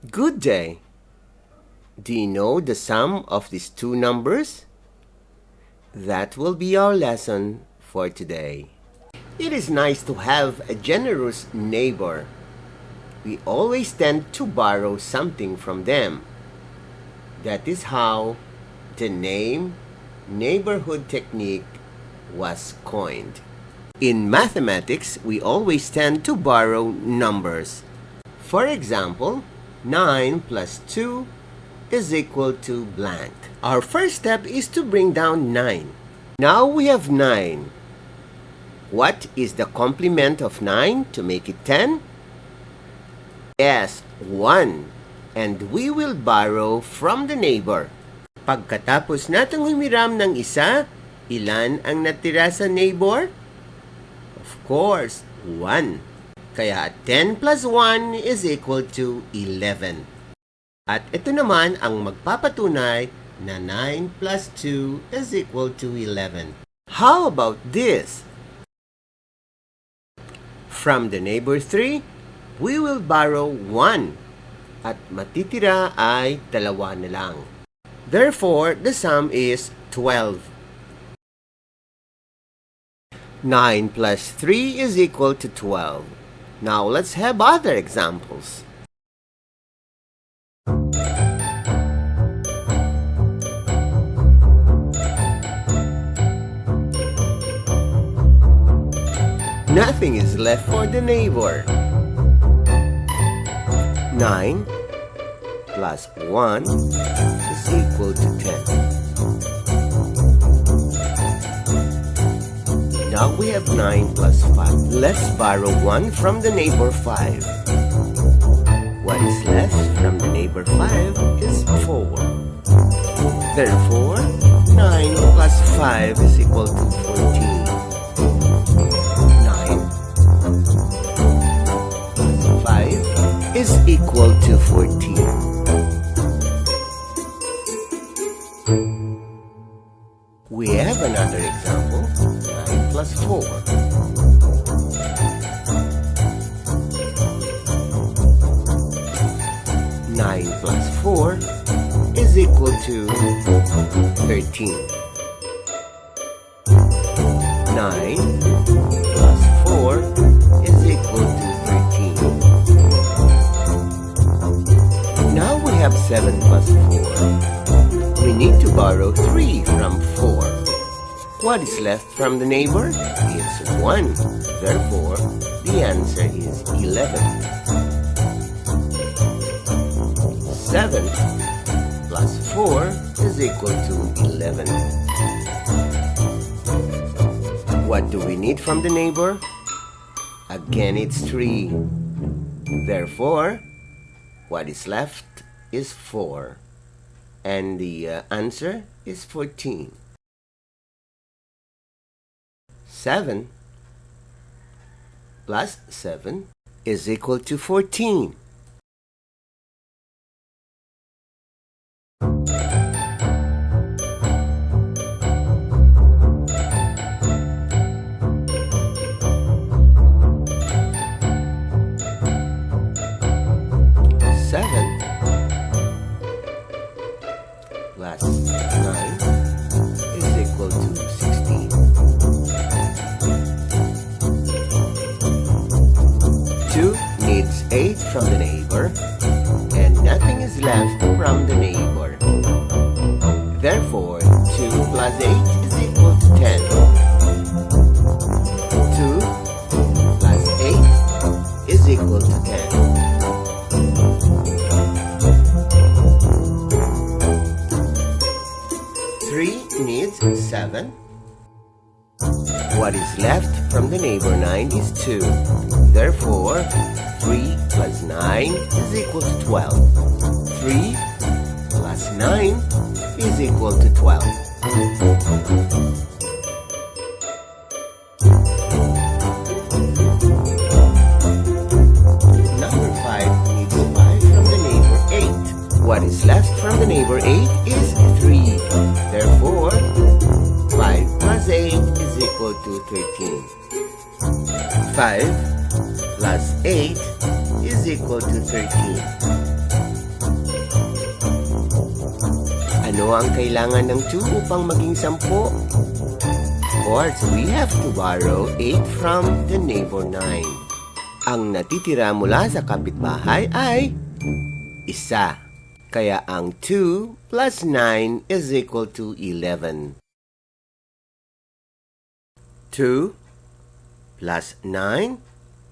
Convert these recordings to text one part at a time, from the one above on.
Good day. Do you know the sum of these two numbers? That will be our lesson for today. It is nice to have a generous neighbor. We always tend to borrow something from them. That is how the name neighborhood technique was coined. In mathematics, we always tend to borrow numbers. For example, 9 plus 2 is equal to blank. Our first step is to bring down 9. Now we have 9. What is the complement of 9 to make it 10? Yes, 1. And we will borrow from the neighbor. Pagkatapos natang humiram ng isa, ilan ang natira sa neighbor? Of course, 1. Kaya 10 plus 1 is equal to 11. At ito naman ang magpapatunay na 9 plus 2 is equal to 11. How about this? From the neighbor 3, we will borrow 1. At matitira ay 2 na lang. Therefore, the sum is 12. 9 plus 3 is equal to 12. Now let's have other examples. Nothing is left for the neighbor. 9 plus 1 is equal to 10. Now we have 9 plus 5. Let's borrow 1 from the neighbor 5. What is left from the neighbor 5 is 4. Therefore, 9 plus 5 is equal to 14. 9 plus 5 is equal to 14. We have another example. 9 plus 4. 9 plus 4 is equal to 13. 9 plus 4 is equal to 13. Now we have 7 plus 4. We need to borrow 3 from 4. What is left from the neighbor? It's 1. Therefore, the answer is 11. 7 plus 4 is equal to 11. What do we need from the neighbor? Again, it's 3. Therefore, what is left is 4. And the answer is 14. 7 plus 7 is equal to 14. Plus 9 is equal to 16. 2 needs 8 from the neighbor, and nothing is left from the neighbor. Therefore, 2 plus 8 is equal to 10. 2 plus 8 is equal to 10. 3 needs 7. What is left from the neighbor 9 is 2. Therefore, 3 plus 9 is equal to 12. 3 plus 9 is equal to 12. Number 5 needs 5 from the neighbor 8. What is left from the neighbor 8 is 3. Therefore, 5 plus 8 is equal to 13. 5 plus 8 is equal to 13. Ano ang kailangan ng 2 upang maging 10? Of course, we have to borrow 8 from the neighbor 9. Ang natitira mula sa kapitbahay ay 1. Kaya ang 2 plus 9 is equal to 11. 2 plus 9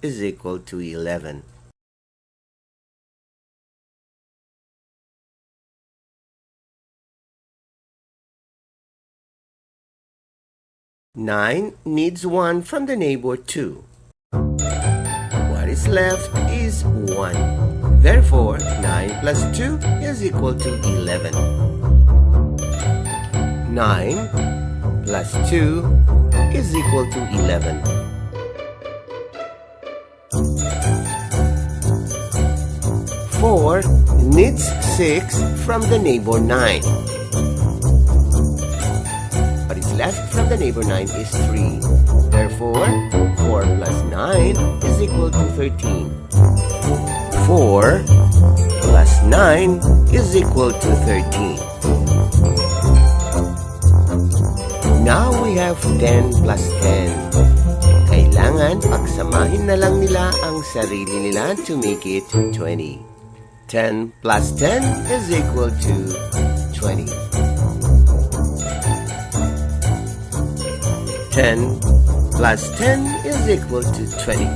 is equal to 11. Nine needs 1 from the neighbor 2. What is left is 1. Therefore, 9 plus 2 is equal to 11. 9 plus 2 is equal to 11. 4 needs 6 from the neighbor 9. What is left from the neighbor 9 is 3. Therefore, 4 plus 9 is equal to 13. 4 plus 9 is equal to 13. Now we have 10 plus 10. Kailangan pagsamahin na lang nila ang sarili nila to make it 20. 10 plus 10 is equal to 20. 10 plus 10 is equal to 20.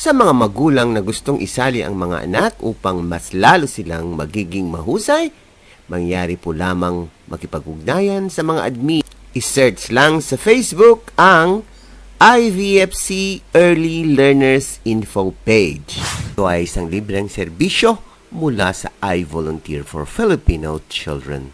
Sa mga magulang na gustong isali ang mga anak upang mas lalo silang magiging mahusay, mangyari po lamang makipag-ugnayan sa mga admin. I-search lang sa Facebook ang IVFC Early Learners Info page. Ito ay isang libreng serbisyo mula sa I Volunteer for Filipino Children.